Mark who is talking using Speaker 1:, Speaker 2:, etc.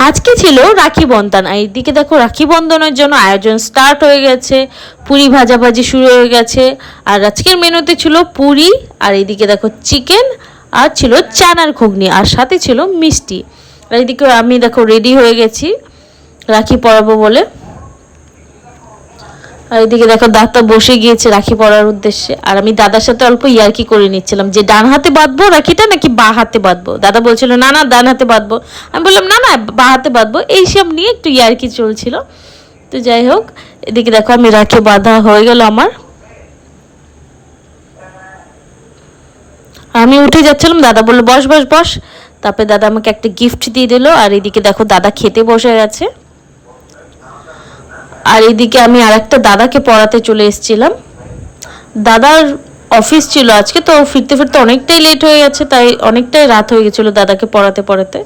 Speaker 1: আজকে ছিল রাখি বন্ধন, আর এইদিকে দেখো রাখি বন্ধনের জন্য আয়োজন স্টার্ট হয়ে গেছে, পুরি ভাজাভাজি শুরু হয়ে গেছে। আর আজকের মেনুতে ছিল পুরি, আর এইদিকে দেখো চিকেন, আর ছিল চানার ঘুগনি, আর সাথে ছিল মিষ্টি। আর এইদিকে আমি দেখো রেডি হয়ে গেছি রাখি পরাবো বলে। আর এদিকে দেখো দাদা বসে গিয়েছে রাখি পরার উদ্দেশ্যে, আর আমি দাদার সাথে অল্প ইয়ার্কি করে নিচ্ছিলাম যে ডান হাতে বাঁধবো রাখিটা নাকি বা হাতে বাঁধবো। দাদা বলছিল না না ডান হাতে বাঁধবো, আমি বললাম না না বা হাতে বাঁধবো। এইসব নিয়ে একটু ইয়ার্কি চলছিল। তো যাই হোক, এদিকে দেখো আমি রাখি বাঁধা হয়ে গেল আমার। আমি উঠে যাচ্ছিলাম, দাদা বললো বস বস বস। তারপরে দাদা আমাকে একটা গিফট দিয়ে দিল, আর এদিকে দেখো দাদা খেতে বসে গেছে। আর এইদিকে আমি আরেকটা দাদাকে পড়াতে চলে এসেছিলাম। দাদার অফিস ছিল আজকে, তো ফিরতে ফিরতে অনেকটাই লেট হয়ে গেছে, তাই অনেকটাই রাত হয়ে গেছিলো দাদাকে পড়াতে পড়াতে।